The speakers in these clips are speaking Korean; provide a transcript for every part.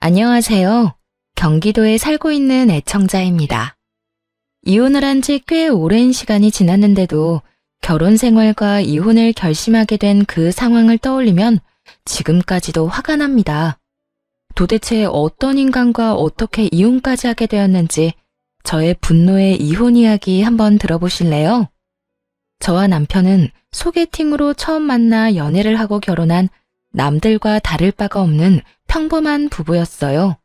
안녕하세요. 경기도에 살고 있는 애청자입니다. 이혼을 한 지 꽤 오랜 시간이 지났는데도 결혼 생활과 이혼을 결심하게 된 그 상황을 떠올리면 지금까지도 화가 납니다. 도대체 어떤 인간과 어떻게 이혼까지 하게 되었는지 저의 분노의 이혼 이야기 한번 들어보실래요? 저와 남편은 소개팅으로 처음 만나 연애를 하고 결혼한 남들과 다를 바가 없는 평범한 부부였어요.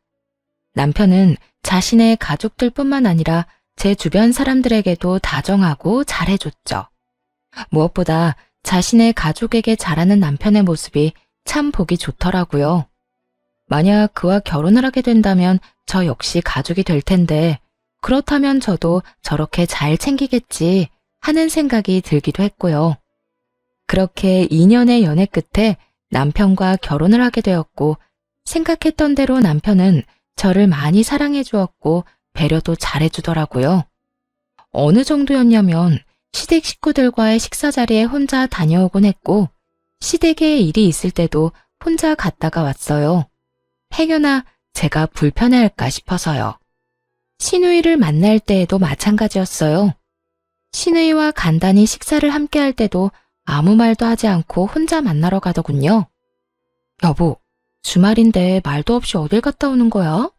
남편은 자신의 가족들뿐만 아니라 제 주변 사람들에게도 다정하고 잘해줬죠. 무엇보다 자신의 가족에게 잘하는 남편의 모습이 참 보기 좋더라고요. 만약 그와 결혼을 하게 된다면 저 역시 가족이 될 텐데 그렇다면 저도 저렇게 잘 챙기겠지 하는 생각이 들기도 했고요. 그렇게 2년의 연애 끝에 남편과 결혼을 하게 되었고 생각했던 대로 남편은 저를 많이 사랑해 주었고 배려도 잘해 주더라고요. 어느 정도였냐면 시댁 식구들과의 식사 자리에 혼자 다녀오곤 했고 시댁에 일이 있을 때도 혼자 갔다가 왔어요. 행여나 제가 불편해할까 싶어서요. 시누이를 만날 때에도 마찬가지였어요. 시누이와 간단히 식사를 함께 할 때도 아무 말도 하지 않고 혼자 만나러 가더군요. 여보, 주말인데 말도 없이 어딜 갔다 오는 거야?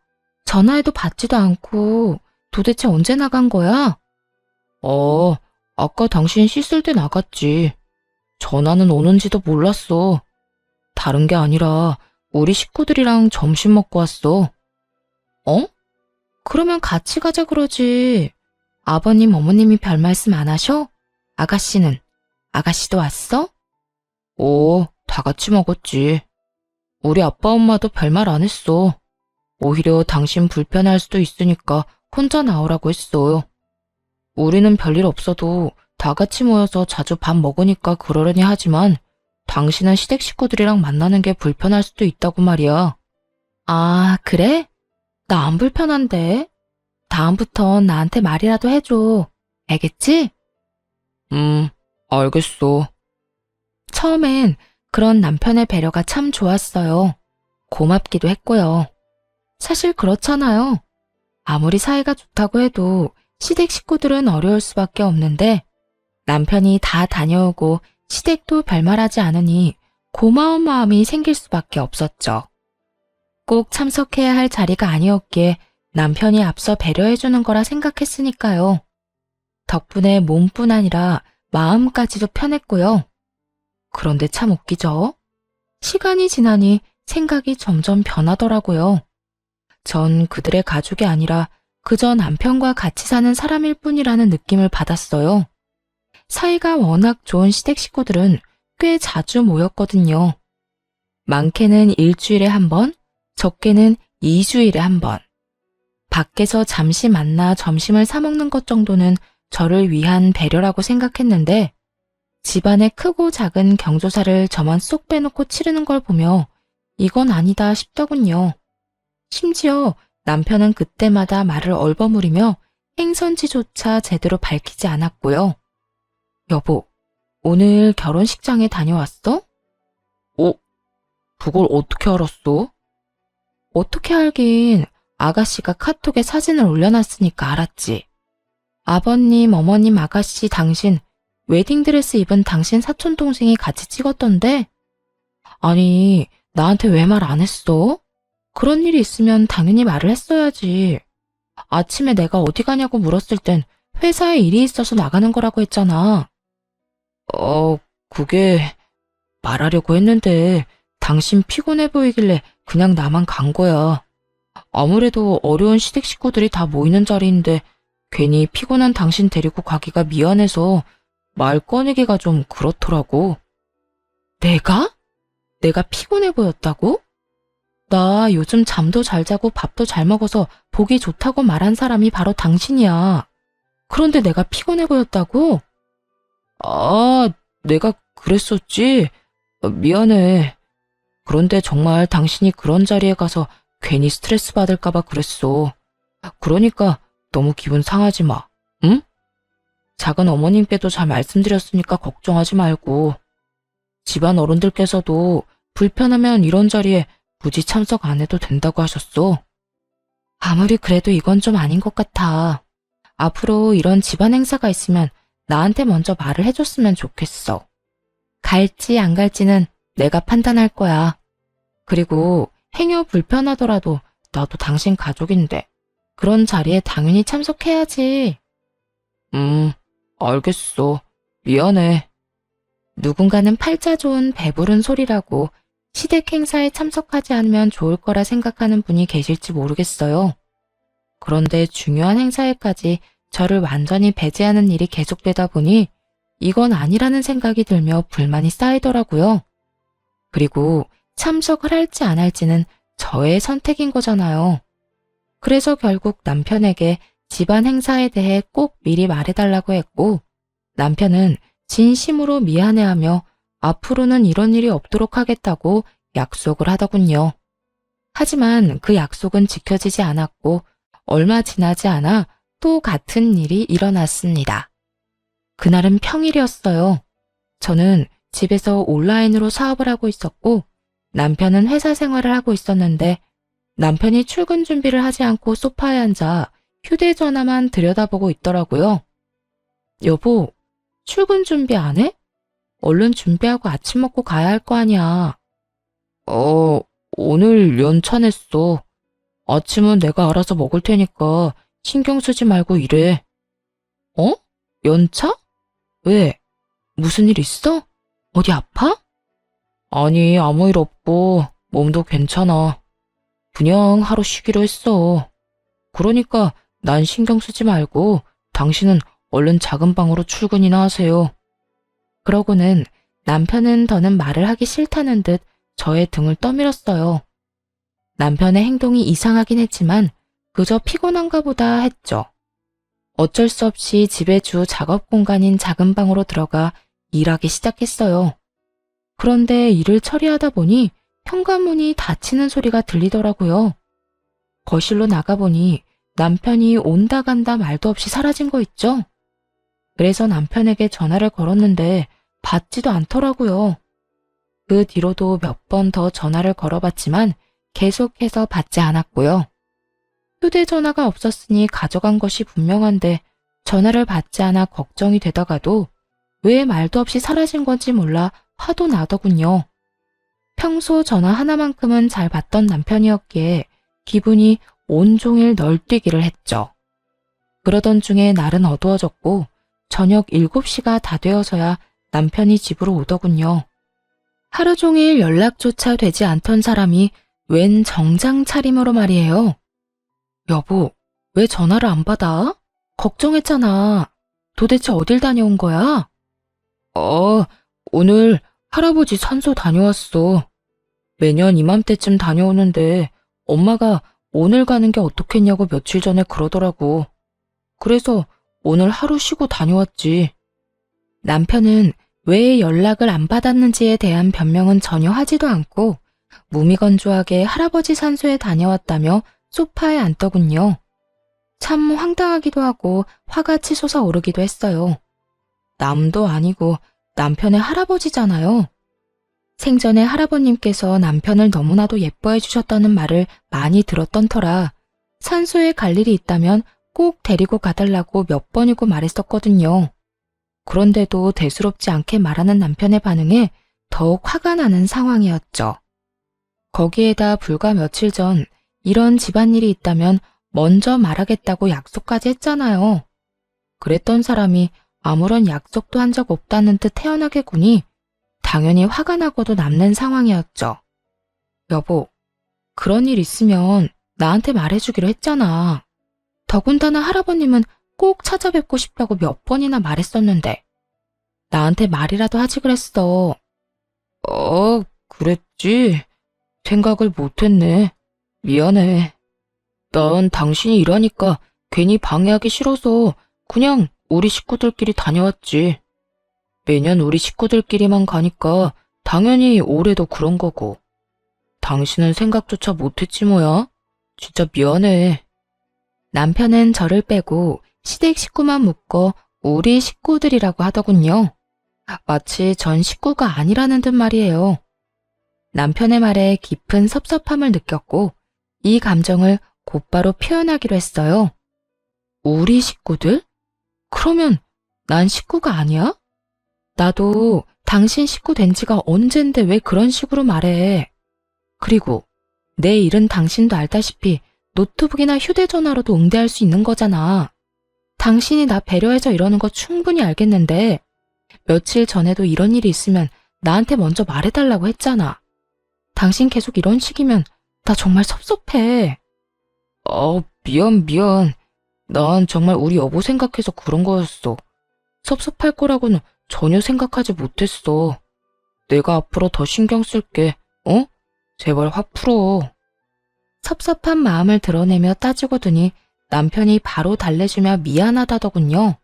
전화해도 받지도 않고 도대체 언제 나간 거야? 아까 당신 씻을 때 나갔지. 전화는 오는지도 몰랐어. 다른 게 아니라 우리 식구들이랑 점심 먹고 왔어. 어? 그러면 같이 가자 그러지. 아버님, 어머님이 별 말씀 안 하셔? 아가씨는? 아가씨도 왔어? 다 같이 먹었지. 우리 아빠 엄마도 별말 안 했어. 오히려 당신 불편할 수도 있으니까 혼자 나오라고 했어. 우리는 별일 없어도 다 같이 모여서 자주 밥 먹으니까 그러려니 하지만 당신은 시댁 식구들이랑 만나는 게 불편할 수도 있다고 말이야. 아, 그래? 나 안 불편한데. 다음부턴 나한테 말이라도 해줘. 알겠지? 알겠어. 처음엔 그런 남편의 배려가 참 좋았어요. 고맙기도 했고요. 사실 그렇잖아요. 아무리 사이가 좋다고 해도 시댁 식구들은 어려울 수밖에 없는데 남편이 다 다녀오고 시댁도 별말하지 않으니 고마운 마음이 생길 수밖에 없었죠. 꼭 참석해야 할 자리가 아니었기에 남편이 앞서 배려해주는 거라 생각했으니까요. 덕분에 몸뿐 아니라 마음까지도 편했고요. 그런데 참 웃기죠? 시간이 지나니 생각이 점점 변하더라고요. 전 그들의 가족이 아니라 그저 남편과 같이 사는 사람일 뿐이라는 느낌을 받았어요. 사이가 워낙 좋은 시댁 식구들은 꽤 자주 모였거든요. 많게는 일주일에 한 번, 적게는 2주일에 한 번. 밖에서 잠시 만나 점심을 사 먹는 것 정도는 저를 위한 배려라고 생각했는데 집안의 크고 작은 경조사를 저만 쏙 빼놓고 치르는 걸 보며 이건 아니다 싶더군요. 심지어 남편은 그때마다 말을 얼버무리며 행선지조차 제대로 밝히지 않았고요. 여보, 오늘 결혼식장에 다녀왔어? 그걸 어떻게 알았어? 어떻게 알긴 아가씨가 카톡에 사진을 올려놨으니까 알았지. 아버님, 어머님, 아가씨, 당신 웨딩드레스 입은 당신 사촌동생이 같이 찍었던데? 아니, 나한테 왜 말 안 했어? 그런 일이 있으면 당연히 말을 했어야지. 아침에 내가 어디 가냐고 물었을 땐 회사에 일이 있어서 나가는 거라고 했잖아. 그게 말하려고 했는데 당신 피곤해 보이길래 그냥 나만 간 거야. 아무래도 어려운 시댁 식구들이 다 모이는 자리인데 괜히 피곤한 당신 데리고 가기가 미안해서 말 꺼내기가 좀 그렇더라고. 내가? 내가 피곤해 보였다고? 나 요즘 잠도 잘 자고 밥도 잘 먹어서 보기 좋다고 말한 사람이 바로 당신이야. 그런데 내가 피곤해 보였다고? 내가 그랬었지? 미안해. 그런데 정말 당신이 그런 자리에 가서 괜히 스트레스 받을까봐 그랬어. 그러니까 너무 기분 상하지 마, 응? 작은 어머님께도 잘 말씀드렸으니까 걱정하지 말고. 집안 어른들께서도 불편하면 이런 자리에 굳이 참석 안 해도 된다고 하셨어. 아무리 그래도 이건 좀 아닌 것 같아. 앞으로 이런 집안 행사가 있으면 나한테 먼저 말을 해줬으면 좋겠어. 갈지 안 갈지는 내가 판단할 거야. 그리고 행여 불편하더라도 나도 당신 가족인데 그런 자리에 당연히 참석해야지. 알겠어. 미안해. 누군가는 팔자 좋은 배부른 소리라고 시댁 행사에 참석하지 않으면 좋을 거라 생각하는 분이 계실지 모르겠어요. 그런데 중요한 행사에까지 저를 완전히 배제하는 일이 계속되다 보니 이건 아니라는 생각이 들며 불만이 쌓이더라고요. 그리고 참석을 할지 안 할지는 저의 선택인 거잖아요. 그래서 결국 남편에게 집안 행사에 대해 꼭 미리 말해달라고 했고, 남편은 진심으로 미안해하며 앞으로는 이런 일이 없도록 하겠다고 약속을 하더군요. 하지만 그 약속은 지켜지지 않았고 얼마 지나지 않아 또 같은 일이 일어났습니다. 그날은 평일이었어요. 저는 집에서 온라인으로 사업을 하고 있었고 남편은 회사 생활을 하고 있었는데 남편이 출근 준비를 하지 않고 소파에 앉아 휴대전화만 들여다보고 있더라고요. 여보, 출근 준비 안 해? 얼른 준비하고 아침 먹고 가야 할 거 아니야. 오늘 연차냈어. 아침은 내가 알아서 먹을 테니까 신경 쓰지 말고 일해. 어? 연차? 왜? 무슨 일 있어? 어디 아파? 아니, 아무 일 없고 몸도 괜찮아. 그냥 하루 쉬기로 했어. 그러니까 난 신경 쓰지 말고 당신은 얼른 작은 방으로 출근이나 하세요. 그러고는 남편은 더는 말을 하기 싫다는 듯 저의 등을 떠밀었어요. 남편의 행동이 이상하긴 했지만 그저 피곤한가 보다 했죠. 어쩔 수 없이 집의 주 작업 공간인 작은 방으로 들어가 일하기 시작했어요. 그런데 일을 처리하다 보니 현관문이 닫히는 소리가 들리더라고요. 거실로 나가보니 남편이 온다 간다 말도 없이 사라진 거 있죠? 그래서 남편에게 전화를 걸었는데 받지도 않더라고요. 그 뒤로도 몇 번 더 전화를 걸어봤지만 계속해서 받지 않았고요. 휴대전화가 없었으니 가져간 것이 분명한데 전화를 받지 않아 걱정이 되다가도 왜 말도 없이 사라진 건지 몰라 화도 나더군요. 평소 전화 하나만큼은 잘 받던 남편이었기에 기분이 온종일 널뛰기를 했죠. 그러던 중에 날은 어두워졌고 저녁 7시가 다 되어서야 남편이 집으로 오더군요. 하루 종일 연락조차 되지 않던 사람이 웬 정장 차림으로 말이에요. 여보, 왜 전화를 안 받아? 걱정했잖아. 도대체 어딜 다녀온 거야? 오늘 할아버지 산소 다녀왔어. 매년 이맘때쯤 다녀오는데 엄마가 오늘 가는 게 어떻겠냐고 며칠 전에 그러더라고. 그래서 오늘 하루 쉬고 다녀왔지. 남편은 왜 연락을 안 받았는지에 대한 변명은 전혀 하지도 않고 무미건조하게 할아버지 산소에 다녀왔다며 소파에 앉더군요. 참 황당하기도 하고 화가 치솟아 오르기도 했어요. 남도 아니고 남편의 할아버지잖아요. 생전에 할아버님께서 남편을 너무나도 예뻐해 주셨다는 말을 많이 들었던 터라 산소에 갈 일이 있다면 꼭 데리고 가달라고 몇 번이고 말했었거든요. 그런데도 대수롭지 않게 말하는 남편의 반응에 더욱 화가 나는 상황이었죠. 거기에다 불과 며칠 전 이런 집안일이 있다면 먼저 말하겠다고 약속까지 했잖아요. 그랬던 사람이 아무런 약속도 한 적 없다는 듯 태연하게 구니 당연히 화가 나고도 남는 상황이었죠. 여보, 그런 일 있으면 나한테 말해주기로 했잖아. 더군다나 할아버님은 꼭 찾아뵙고 싶다고 몇 번이나 말했었는데 나한테 말이라도 하지 그랬어. 그랬지. 생각을 못했네. 미안해. 난 당신이 일하니까 괜히 방해하기 싫어서 그냥 우리 식구들끼리 다녀왔지. 매년 우리 식구들끼리만 가니까 당연히 올해도 그런 거고. 당신은 생각조차 못했지 뭐야. 진짜 미안해. 남편은 저를 빼고 시댁 식구만 묶어 우리 식구들이라고 하더군요. 마치 전 식구가 아니라는 듯 말이에요. 남편의 말에 깊은 섭섭함을 느꼈고 이 감정을 곧바로 표현하기로 했어요. 우리 식구들? 그러면 난 식구가 아니야? 나도 당신 식구 된 지가 언젠데 왜 그런 식으로 말해? 그리고 내 일은 당신도 알다시피 노트북이나 휴대전화로도 응대할 수 있는 거잖아. 당신이 나 배려해서 이러는 거 충분히 알겠는데 며칠 전에도 이런 일이 있으면 나한테 먼저 말해달라고 했잖아. 당신 계속 이런 식이면 나 정말 섭섭해. 미안. 난 정말 우리 여보 생각해서 그런 거였어. 섭섭할 거라고는 전혀 생각하지 못했어. 내가 앞으로 더 신경 쓸게. 제발 화 풀어. 섭섭한 마음을 드러내며 따지고 드니 남편이 바로 달래주며 미안하다더군요.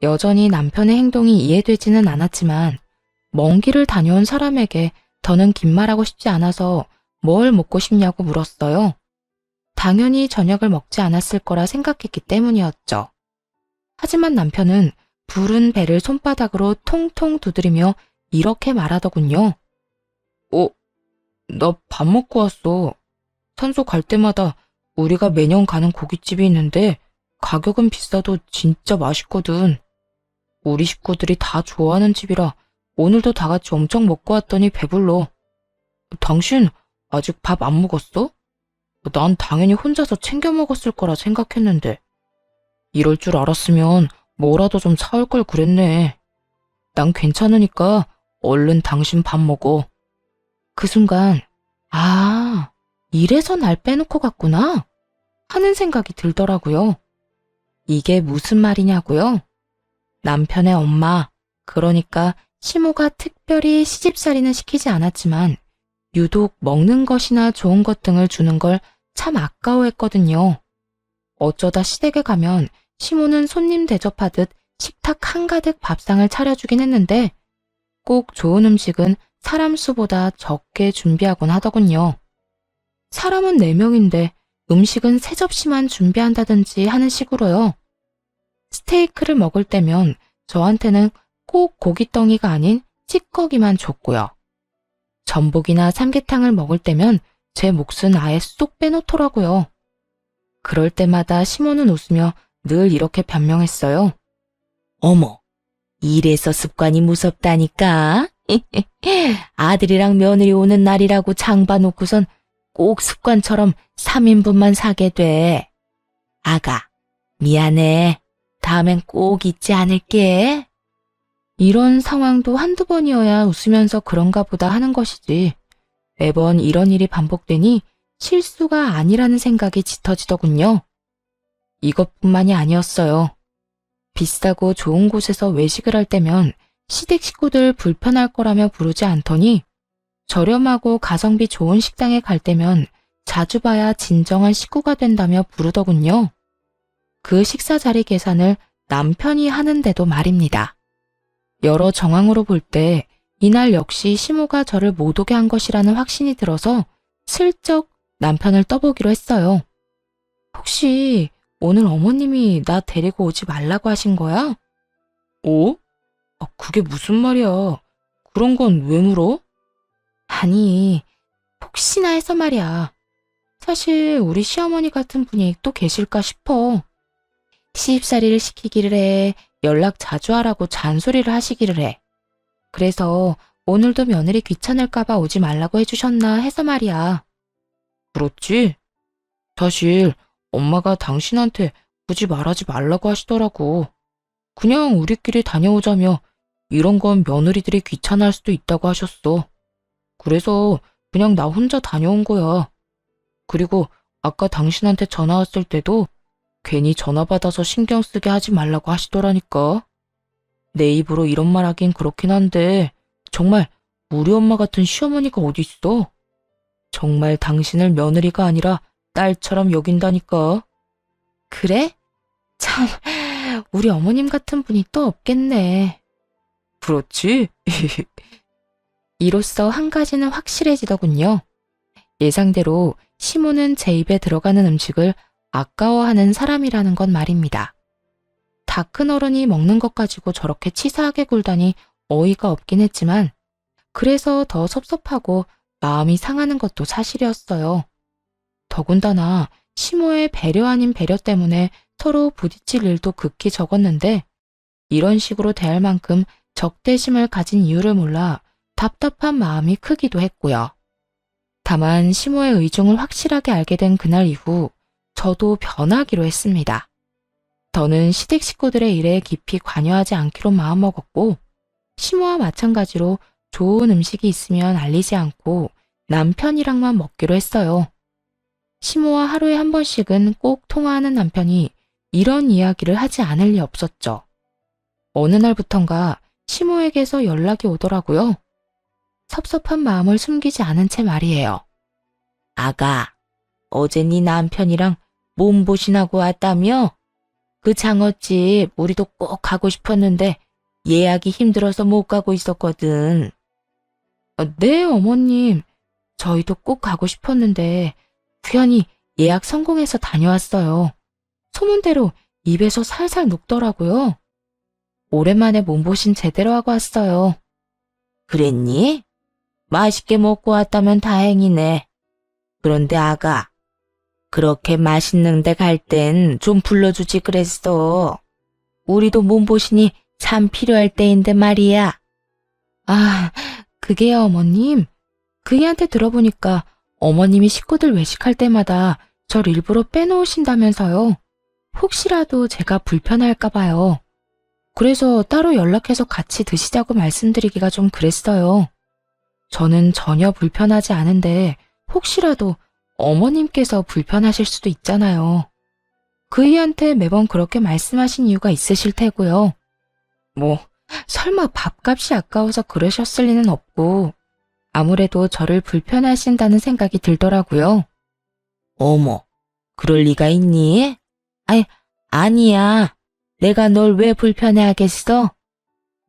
여전히 남편의 행동이 이해되지는 않았지만 먼 길을 다녀온 사람에게 더는 긴 말하고 싶지 않아서 뭘 먹고 싶냐고 물었어요. 당연히 저녁을 먹지 않았을 거라 생각했기 때문이었죠. 하지만 남편은 부른 배를 손바닥으로 통통 두드리며 이렇게 말하더군요. 나 밥 먹고 왔어. 산소 갈 때마다 우리가 매년 가는 고깃집이 있는데 가격은 비싸도 진짜 맛있거든. 우리 식구들이 다 좋아하는 집이라 오늘도 다 같이 엄청 먹고 왔더니 배불러. 당신 아직 밥 안 먹었어? 난 당연히 혼자서 챙겨 먹었을 거라 생각했는데. 이럴 줄 알았으면 뭐라도 좀 사올 걸 그랬네. 난 괜찮으니까 얼른 당신 밥 먹어. 그 순간 이래서 날 빼놓고 갔구나 하는 생각이 들더라고요. 이게 무슨 말이냐고요? 남편의 엄마, 그러니까 시모가 특별히 시집살이는 시키지 않았지만 유독 먹는 것이나 좋은 것 등을 주는 걸 참 아까워했거든요. 어쩌다 시댁에 가면 시모는 손님 대접하듯 식탁 한가득 밥상을 차려주긴 했는데 꼭 좋은 음식은 사람 수보다 적게 준비하곤 하더군요. 사람은 4명인데 음식은 3접시만 준비한다든지 하는 식으로요. 스테이크를 먹을 때면 저한테는 꼭 고깃덩이가 아닌 찌꺼기만 줬고요. 전복이나 삼계탕을 먹을 때면 제 몫은 아예 쏙 빼놓더라고요. 그럴 때마다 시모는 웃으며 늘 이렇게 변명했어요. 어머, 이래서 습관이 무섭다니까. 아들이랑 며느리 오는 날이라고 장 봐놓고선 꼭 습관처럼 3인분만 사게 돼. 아가, 미안해. 다음엔 꼭 잊지 않을게. 이런 상황도 한두 번이어야 웃으면서 그런가 보다 하는 것이지. 매번 이런 일이 반복되니 실수가 아니라는 생각이 짙어지더군요. 이것뿐만이 아니었어요. 비싸고 좋은 곳에서 외식을 할 때면 시댁 식구들 불편할 거라며 부르지 않더니 저렴하고 가성비 좋은 식당에 갈 때면 자주 봐야 진정한 식구가 된다며 부르더군요. 그 식사 자리 계산을 남편이 하는데도 말입니다. 여러 정황으로 볼 때 이날 역시 시모가 저를 못 오게 한 것이라는 확신이 들어서 슬쩍 남편을 떠보기로 했어요. 혹시 오늘 어머님이 나 데리고 오지 말라고 하신 거야? 그게 무슨 말이야. 그런 건 왜 물어? 아니, 혹시나 해서 말이야. 사실 우리 시어머니 같은 분이 또 계실까 싶어. 시집살이를 시키기를 해, 연락 자주 하라고 잔소리를 하시기를 해. 그래서 오늘도 며느리 귀찮을까봐 오지 말라고 해주셨나 해서 말이야. 그렇지? 사실 엄마가 당신한테 굳이 말하지 말라고 하시더라고. 그냥 우리끼리 다녀오자며 이런 건 며느리들이 귀찮아할 수도 있다고 하셨어. 그래서 그냥 나 혼자 다녀온 거야. 그리고 아까 당신한테 전화 왔을 때도 괜히 전화 받아서 신경 쓰게 하지 말라고 하시더라니까. 내 입으로 이런 말 하긴 그렇긴 한데 정말 우리 엄마 같은 시어머니가 어딨어. 정말 당신을 며느리가 아니라 딸처럼 여긴다니까. 그래? 참, 우리 어머님 같은 분이 또 없겠네. 그렇지? 이로써 한 가지는 확실해지더군요. 예상대로 시모는 제 입에 들어가는 음식을 아까워하는 사람이라는 건 말입니다. 다 큰 어른이 먹는 것 가지고 저렇게 치사하게 굴다니 어이가 없긴 했지만 그래서 더 섭섭하고 마음이 상하는 것도 사실이었어요. 더군다나 시모의 배려 아닌 배려 때문에 서로 부딪힐 일도 극히 적었는데 이런 식으로 대할 만큼 적대심을 가진 이유를 몰라 답답한 마음이 크기도 했고요. 다만 시모의 의중을 확실하게 알게 된 그날 이후 저도 변하기로 했습니다. 더는 시댁 식구들의 일에 깊이 관여하지 않기로 마음먹었고 시모와 마찬가지로 좋은 음식이 있으면 알리지 않고 남편이랑만 먹기로 했어요. 시모와 하루에 한 번씩은 꼭 통화하는 남편이 이런 이야기를 하지 않을 리 없었죠. 어느 날부턴가 시모에게서 연락이 오더라고요. 섭섭한 마음을 숨기지 않은 채 말이에요. 아가, 어제 네 남편이랑 몸보신하고 왔다며? 그 장어집 우리도 꼭 가고 싶었는데 예약이 힘들어서 못 가고 있었거든. 네, 어머님. 저희도 꼭 가고 싶었는데 우연히 예약 성공해서 다녀왔어요. 소문대로 입에서 살살 녹더라고요. 오랜만에 몸보신 제대로 하고 왔어요. 그랬니? 맛있게 먹고 왔다면 다행이네. 그런데 아가, 그렇게 맛있는 데 갈 땐 좀 불러주지 그랬어. 우리도 몸보신이 참 필요할 때인데 말이야. 아, 그게요, 어머님. 그이한테 들어보니까 어머님이 식구들 외식할 때마다 절 일부러 빼놓으신다면서요. 혹시라도 제가 불편할까 봐요. 그래서 따로 연락해서 같이 드시자고 말씀드리기가 좀 그랬어요. 저는 전혀 불편하지 않은데 혹시라도 어머님께서 불편하실 수도 있잖아요. 그이한테 매번 그렇게 말씀하신 이유가 있으실 테고요. 뭐 설마 밥값이 아까워서 그러셨을 리는 없고 아무래도 저를 불편하신다는 생각이 들더라고요. 어머, 그럴 리가 있니? 아니야. 내가 널 왜 불편해하겠어?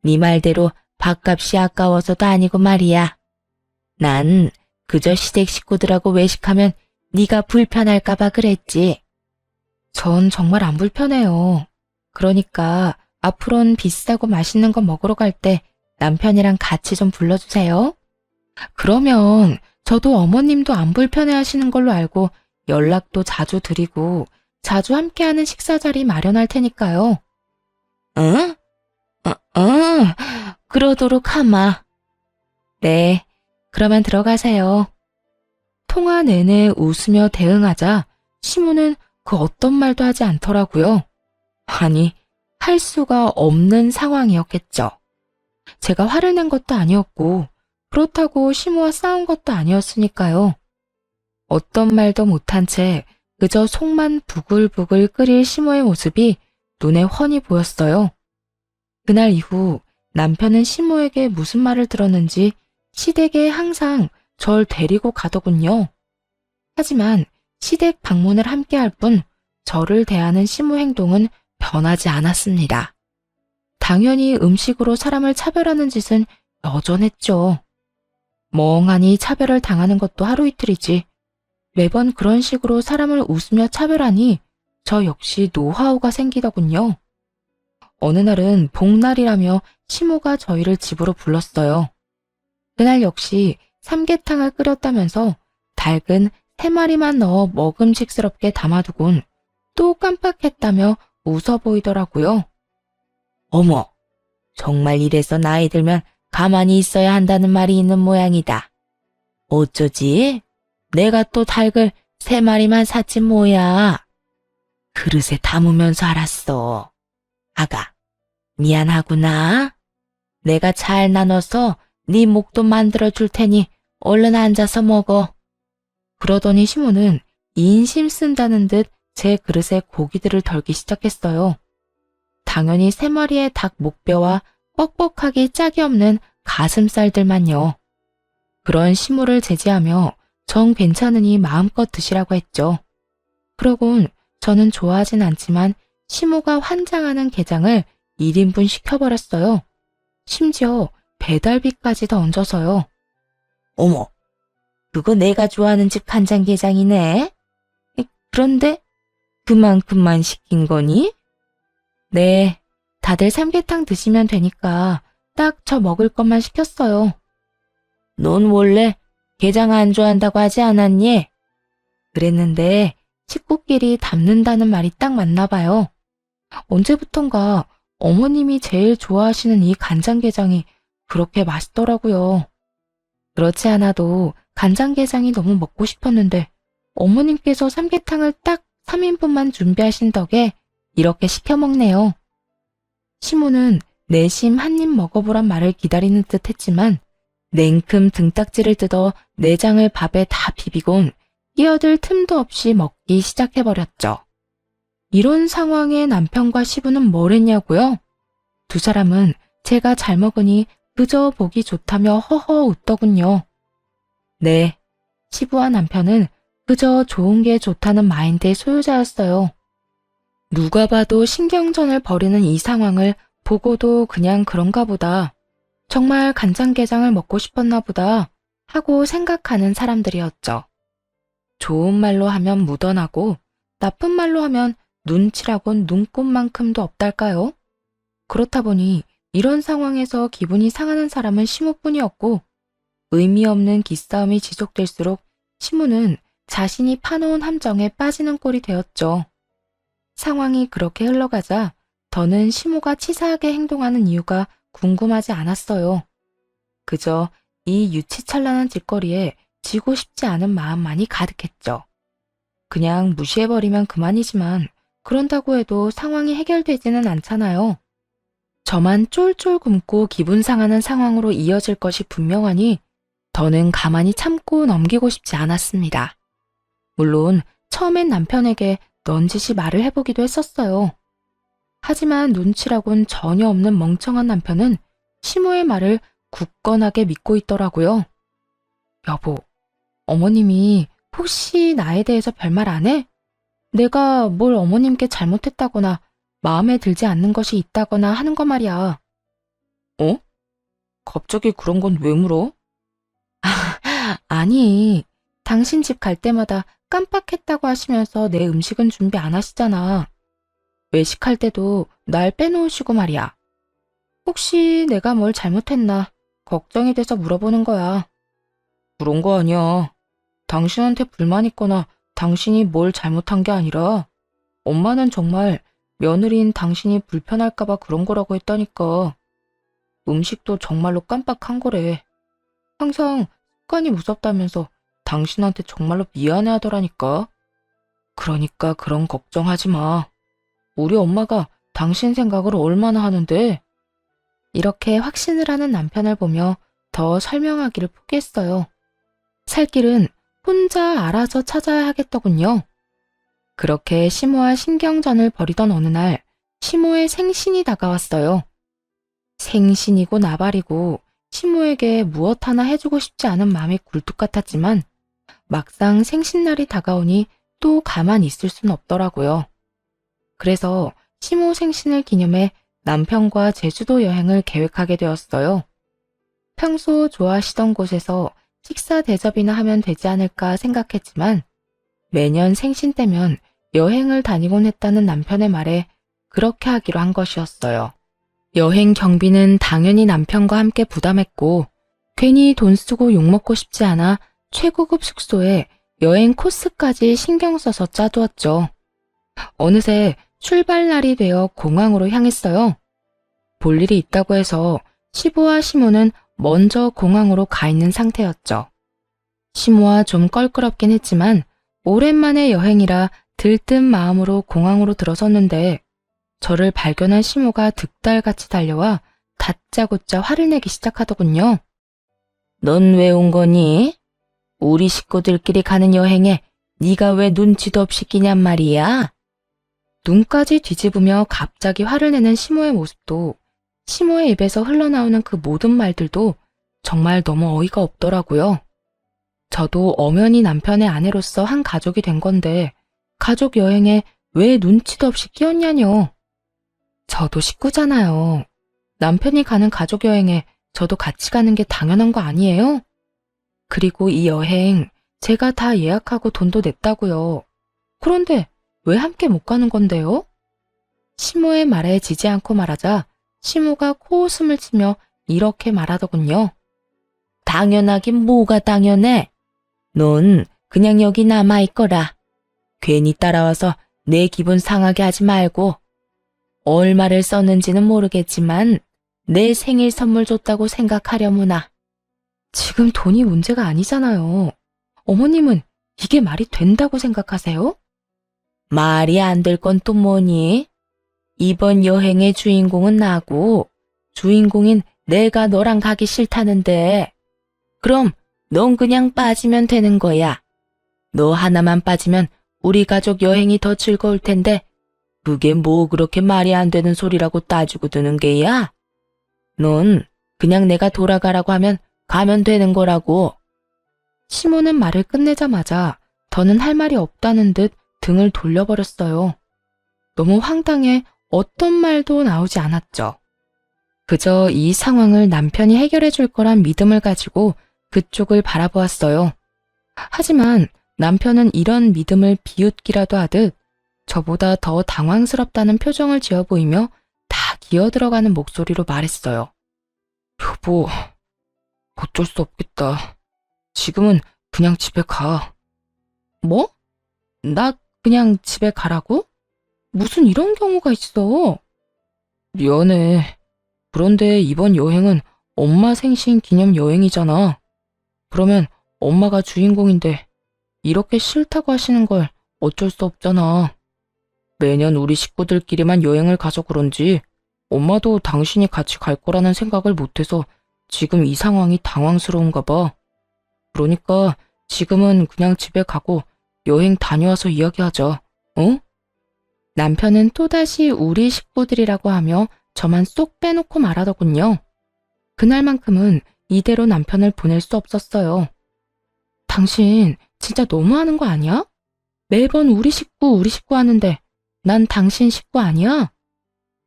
네 말대로 밥값이 아까워서도 아니고 말이야. 난 그저 시댁 식구들하고 외식하면 네가 불편할까 봐 그랬지. 전 정말 안 불편해요. 그러니까 앞으로는 비싸고 맛있는 거 먹으러 갈 때 남편이랑 같이 좀 불러주세요. 그러면 저도 어머님도 안 불편해하시는 걸로 알고 연락도 자주 드리고 자주 함께하는 식사 자리 마련할 테니까요. 응? 그러도록 하마. 네, 그러면 들어가세요. 통화 내내 웃으며 대응하자 시모는 그 어떤 말도 하지 않더라고요. 아니, 할 수가 없는 상황이었겠죠. 제가 화를 낸 것도 아니었고 그렇다고 시모와 싸운 것도 아니었으니까요. 어떤 말도 못한 채 그저 속만 부글부글 끓일 시모의 모습이 눈에 훤히 보였어요. 그날 이후 남편은 시모에게 무슨 말을 들었는지 시댁에 항상 절 데리고 가더군요. 하지만 시댁 방문을 함께 할 뿐 저를 대하는 시모 행동은 변하지 않았습니다. 당연히 음식으로 사람을 차별하는 짓은 여전했죠. 멍하니 차별을 당하는 것도 하루 이틀이지. 매번 그런 식으로 사람을 웃으며 차별하니 저 역시 노하우가 생기더군요. 어느 날은 복날이라며 시모가 저희를 집으로 불렀어요. 그날 역시 삼계탕을 끓였다면서 닭은 3마리만 넣어 먹음직스럽게 담아두곤 또 깜빡했다며 웃어 보이더라고요. 어머, 정말 이래서 나이 들면 가만히 있어야 한다는 말이 있는 모양이다. 어쩌지? 내가 또 닭을 3마리만 샀지 뭐야. 그릇에 담으면서 알았어. 아가, 미안하구나. 내가 잘 나눠서 네 목도 만들어줄 테니 얼른 앉아서 먹어. 그러더니 시모는 인심 쓴다는 듯 제 그릇에 고기들을 덜기 시작했어요. 당연히 3마리의 닭 목뼈와 뻑뻑하기 짝이 없는 가슴살들만요. 그런 시모를 제지하며 정 괜찮으니 마음껏 드시라고 했죠. 그러곤 저는 좋아하진 않지만 시모가 환장하는 게장을 1인분 시켜버렸어요. 심지어 배달비까지 더 얹어서요. 어머, 그거 내가 좋아하는 집 간장게장이네. 그런데 그만큼만 시킨 거니? 네, 다들 삼계탕 드시면 되니까 딱 저 먹을 것만 시켰어요. 넌 원래 게장 안 좋아한다고 하지 않았니? 그랬는데 식구끼리 담는다는 말이 딱 맞나 봐요. 언제부턴가 어머님이 제일 좋아하시는 이 간장게장이 그렇게 맛있더라고요. 그렇지 않아도 간장게장이 너무 먹고 싶었는데 어머님께서 삼계탕을 딱 3인분만 준비하신 덕에 이렇게 시켜 먹네요. 시모는 내심 한 입 먹어보란 말을 기다리는 듯 했지만 냉큼 등딱지를 뜯어 내장을 밥에 다 비비곤 끼어들 틈도 없이 먹기 시작해버렸죠. 이런 상황에 남편과 시부는 뭘 했냐고요? 두 사람은 제가 잘 먹으니 그저 보기 좋다며 허허 웃더군요. 네, 시부와 남편은 그저 좋은 게 좋다는 마인드의 소유자였어요. 누가 봐도 신경전을 벌이는 이 상황을 보고도 그냥 그런가 보다. 정말 간장게장을 먹고 싶었나 보다 하고 생각하는 사람들이었죠. 좋은 말로 하면 묻어나고 나쁜 말로 하면 눈치라곤 눈꼽만큼도 없달까요? 그렇다 보니 이런 상황에서 기분이 상하는 사람은 시무뿐이었고 의미 없는 기싸움이 지속될수록 시무는 자신이 파놓은 함정에 빠지는 꼴이 되었죠. 상황이 그렇게 흘러가자 더는 시무가 치사하게 행동하는 이유가 궁금하지 않았어요. 그저 이 유치찬란한 짓거리에 지고 싶지 않은 마음만이 가득했죠. 그냥 무시해버리면 그만이지만 그런다고 해도 상황이 해결되지는 않잖아요. 저만 쫄쫄 굶고 기분 상하는 상황으로 이어질 것이 분명하니 더는 가만히 참고 넘기고 싶지 않았습니다. 물론 처음엔 남편에게 넌지시 말을 해보기도 했었어요. 하지만 눈치라곤 전혀 없는 멍청한 남편은 시모의 말을 굳건하게 믿고 있더라고요. 여보, 어머님이 혹시 나에 대해서 별말 안 해? 내가 뭘 어머님께 잘못했다거나 마음에 들지 않는 것이 있다거나 하는 거 말이야. 어? 갑자기 그런 건 왜 물어? 아니, 당신 집 갈 때마다 깜빡했다고 하시면서 내 음식은 준비 안 하시잖아. 외식할 때도 날 빼놓으시고 말이야. 혹시 내가 뭘 잘못했나 걱정이 돼서 물어보는 거야. 그런 거 아니야. 당신한테 불만 있거나 당신이 뭘 잘못한 게 아니라 엄마는 정말 며느리인 당신이 불편할까봐 그런 거라고 했다니까. 음식도 정말로 깜빡한 거래. 항상 습관이 무섭다면서 당신한테 정말로 미안해하더라니까. 그러니까 그런 걱정하지 마. 우리 엄마가 당신 생각을 얼마나 하는데. 이렇게 확신을 하는 남편을 보며 더 설명하기를 포기했어요. 살 길은 혼자 알아서 찾아야 하겠더군요. 그렇게 시모와 신경전을 벌이던 어느 날 시모의 생신이 다가왔어요. 생신이고 나발이고 시모에게 무엇 하나 해주고 싶지 않은 마음이 굴뚝 같았지만 막상 생신날이 다가오니 또 가만히 있을 순 없더라고요. 그래서 시모 생신을 기념해 남편과 제주도 여행을 계획하게 되었어요. 평소 좋아하시던 곳에서 식사 대접이나 하면 되지 않을까 생각했지만 매년 생신 때면 여행을 다니곤 했다는 남편의 말에 그렇게 하기로 한 것이었어요. 여행 경비는 당연히 남편과 함께 부담했고 괜히 돈 쓰고 욕먹고 싶지 않아 최고급 숙소에 여행 코스까지 신경 써서 짜두었죠. 어느새 출발날이 되어 공항으로 향했어요. 볼 일이 있다고 해서 시부와 시모는 먼저 공항으로 가 있는 상태였죠. 시모와 좀 껄끄럽긴 했지만 오랜만에 여행이라 들뜬 마음으로 공항으로 들어섰는데 저를 발견한 시모가 득달같이 달려와 다짜고짜 화를 내기 시작하더군요. 넌 왜 온 거니? 우리 식구들끼리 가는 여행에 네가 왜 눈치도 없이 끼냔 말이야? 눈까지 뒤집으며 갑자기 화를 내는 시모의 모습도 시모의 입에서 흘러나오는 그 모든 말들도 정말 너무 어이가 없더라고요. 저도 엄연히 남편의 아내로서 한 가족이 된 건데 가족 여행에 왜 눈치도 없이 끼었냐뇨. 저도 식구잖아요. 남편이 가는 가족 여행에 저도 같이 가는 게 당연한 거 아니에요? 그리고 이 여행 제가 다 예약하고 돈도 냈다고요. 그런데 왜 함께 못 가는 건데요? 시모의 말에 지지 않고 말하자 시모가 코웃음을 치며 이렇게 말하더군요. 당연하긴 뭐가 당연해. 넌 그냥 여기 남아있거라. 괜히 따라와서 내 기분 상하게 하지 말고. 얼마를 썼는지는 모르겠지만 내 생일 선물 줬다고 생각하려무나. 지금 돈이 문제가 아니잖아요. 어머님은 이게 말이 된다고 생각하세요? 말이 안 될 건 또 뭐니? 이번 여행의 주인공은 나고 주인공인 내가 너랑 가기 싫다는데. 그럼 넌 그냥 빠지면 되는 거야. 너 하나만 빠지면 우리 가족 여행이 더 즐거울 텐데 그게 뭐 그렇게 말이 안 되는 소리라고 따지고 드는 게야? 넌 그냥 내가 돌아가라고 하면 가면 되는 거라고. 시모는 말을 끝내자마자 더는 할 말이 없다는 듯 등을 돌려버렸어요. 너무 황당해 어떤 말도 나오지 않았죠. 그저 이 상황을 남편이 해결해 줄 거란 믿음을 가지고 그쪽을 바라보았어요. 하지만 남편은 이런 믿음을 비웃기라도 하듯 저보다 더 당황스럽다는 표정을 지어 보이며 다 기어들어가는 목소리로 말했어요. 여보, 어쩔 수 없겠다. 지금은 그냥 집에 가. 뭐? 나 그냥 집에 가라고? 무슨 이런 경우가 있어? 미안해. 그런데 이번 여행은 엄마 생신 기념 여행이잖아. 그러면 엄마가 주인공인데 이렇게 싫다고 하시는 걸 어쩔 수 없잖아. 매년 우리 식구들끼리만 여행을 가서 그런지 엄마도 당신이 같이 갈 거라는 생각을 못해서 지금 이 상황이 당황스러운가 봐. 그러니까 지금은 그냥 집에 가고 여행 다녀와서 이야기하자. 어? 남편은 또다시 우리 식구들이라고 하며 저만 쏙 빼놓고 말하더군요. 그날만큼은 이대로 남편을 보낼 수 없었어요. 당신 진짜 너무하는 거 아니야? 매번 우리 식구 하는데 난 당신 식구 아니야?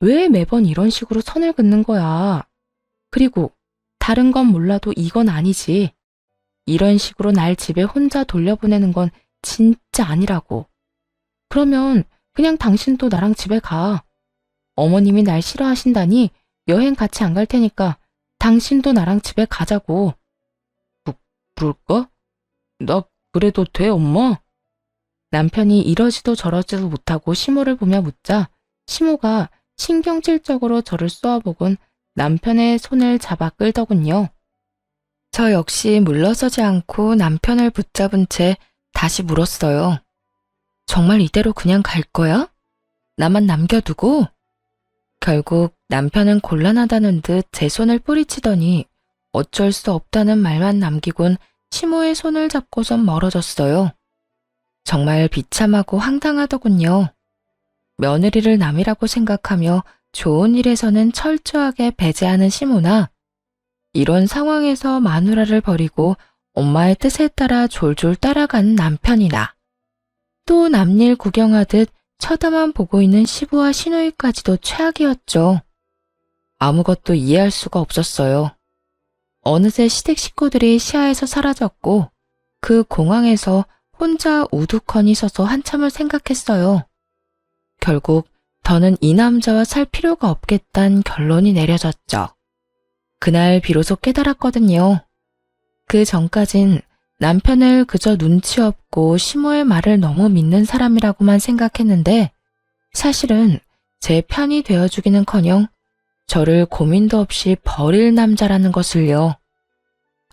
왜 매번 이런 식으로 선을 긋는 거야? 그리고 다른 건 몰라도 이건 아니지. 이런 식으로 날 집에 혼자 돌려보내는 건 진짜 아니라고. 그러면 그냥 당신도 나랑 집에 가. 어머님이 날 싫어하신다니 여행 같이 안 갈 테니까 당신도 나랑 집에 가자고. 그럴까? 나 그래도 돼, 엄마? 남편이 이러지도 저러지도 못하고 시모를 보며 묻자 시모가 신경질적으로 저를 쏘아보곤 남편의 손을 잡아 끌더군요. 저 역시 물러서지 않고 남편을 붙잡은 채 다시 물었어요. 정말 이대로 그냥 갈 거야? 나만 남겨두고? 결국 남편은 곤란하다는 듯 제 손을 뿌리치더니 어쩔 수 없다는 말만 남기곤 시모의 손을 잡고선 멀어졌어요. 정말 비참하고 황당하더군요. 며느리를 남이라고 생각하며 좋은 일에서는 철저하게 배제하는 시모나 이런 상황에서 마누라를 버리고 엄마의 뜻에 따라 졸졸 따라가는 남편이나 또 남일 구경하듯 쳐다만 보고 있는 시부와 시누이까지도 최악이었죠. 아무것도 이해할 수가 없었어요. 어느새 시댁 식구들이 시야에서 사라졌고 그 공항에서 혼자 우두커니 서서 한참을 생각했어요. 결국 더는 이 남자와 살 필요가 없겠다는 결론이 내려졌죠. 그날 비로소 깨달았거든요. 그 전까진 남편을 그저 눈치 없고 시모의 말을 너무 믿는 사람이라고만 생각했는데 사실은 제 편이 되어주기는커녕 저를 고민도 없이 버릴 남자라는 것을요.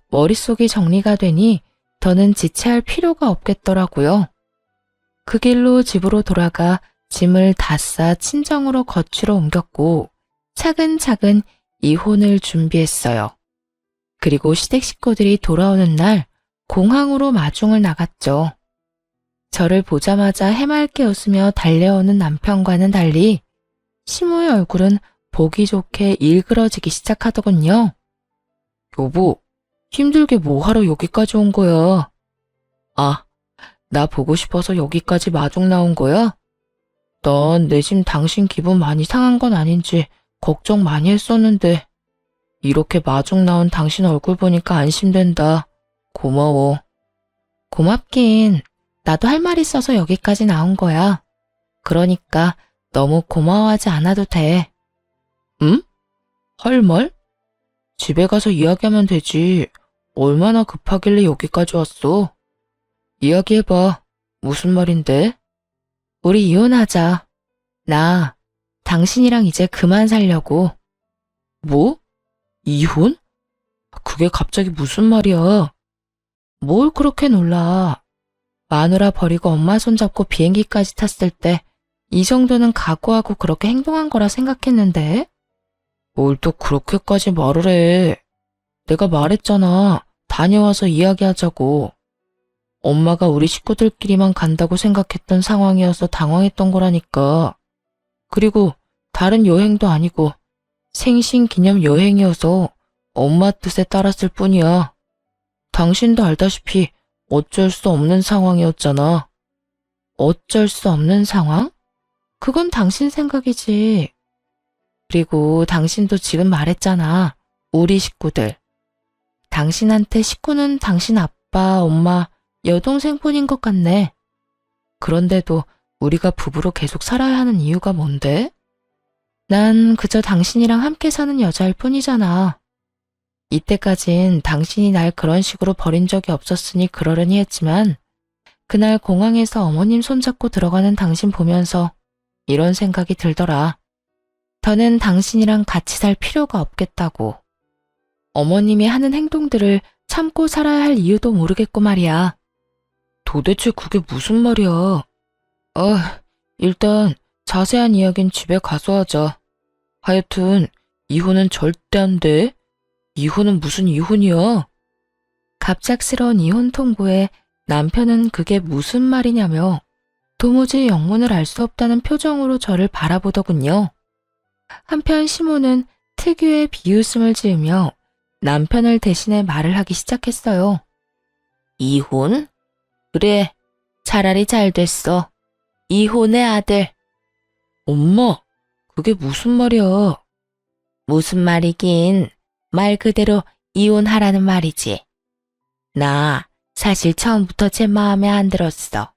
머릿속이 정리가 되니 더는 지체할 필요가 없겠더라고요. 그 길로 집으로 돌아가 짐을 다 싸 친정으로 거취로 옮겼고 차근차근 이혼을 준비했어요. 그리고 시댁 식구들이 돌아오는 날 공항으로 마중을 나갔죠. 저를 보자마자 해맑게 웃으며 달려오는 남편과는 달리 시모의 얼굴은 보기 좋게 일그러지기 시작하더군요. 여보, 힘들게 뭐하러 여기까지 온 거야? 아, 나 보고 싶어서 여기까지 마중 나온 거야? 난 내심 당신 기분 많이 상한 건 아닌지 걱정 많이 했었는데 이렇게 마중 나온 당신 얼굴 보니까 안심된다. 고마워. 고맙긴. 나도 할 말 있어서 여기까지 나온 거야. 그러니까 너무 고마워하지 않아도 돼. 응? 할 말? 집에 가서 이야기하면 되지. 얼마나 급하길래 여기까지 왔어? 이야기해봐. 무슨 말인데? 우리 이혼하자. 나 당신이랑 이제 그만 살려고. 뭐? 이혼? 그게 갑자기 무슨 말이야? 뭘 그렇게 놀라. 마누라 버리고 엄마 손잡고 비행기까지 탔을 때 이 정도는 각오하고 그렇게 행동한 거라 생각했는데? 뭘 또 그렇게까지 말을 해. 내가 말했잖아. 다녀와서 이야기하자고. 엄마가 우리 식구들끼리만 간다고 생각했던 상황이어서 당황했던 거라니까. 그리고 다른 여행도 아니고 생신 기념 여행이어서 엄마 뜻에 따랐을 뿐이야. 당신도 알다시피 어쩔 수 없는 상황이었잖아. 어쩔 수 없는 상황? 그건 당신 생각이지. 그리고 당신도 지금 말했잖아. 우리 식구들. 당신한테 식구는 당신 아빠, 엄마, 여동생뿐인 것 같네. 그런데도 우리가 부부로 계속 살아야 하는 이유가 뭔데? 난 그저 당신이랑 함께 사는 여자일 뿐이잖아. 이때까진 당신이 날 그런 식으로 버린 적이 없었으니 그러려니 했지만 그날 공항에서 어머님 손잡고 들어가는 당신 보면서 이런 생각이 들더라. 더는 당신이랑 같이 살 필요가 없겠다고. 어머님이 하는 행동들을 참고 살아야 할 이유도 모르겠고 말이야. 도대체 그게 무슨 말이야? 일단 자세한 이야기는 집에 가서 하자. 하여튼 이혼은 절대 안 돼. 이혼은 무슨 이혼이야? 갑작스러운 이혼 통보에 남편은 그게 무슨 말이냐며 도무지 영문을 알 수 없다는 표정으로 저를 바라보더군요. 한편 시모는 특유의 비웃음을 지으며 남편을 대신해 말을 하기 시작했어요. 이혼? 그래, 차라리 잘 됐어. 이혼의 아들. 엄마, 그게 무슨 말이야? 무슨 말이긴, 말 그대로 이혼하라는 말이지. 나 사실 처음부터 제 마음에 안 들었어.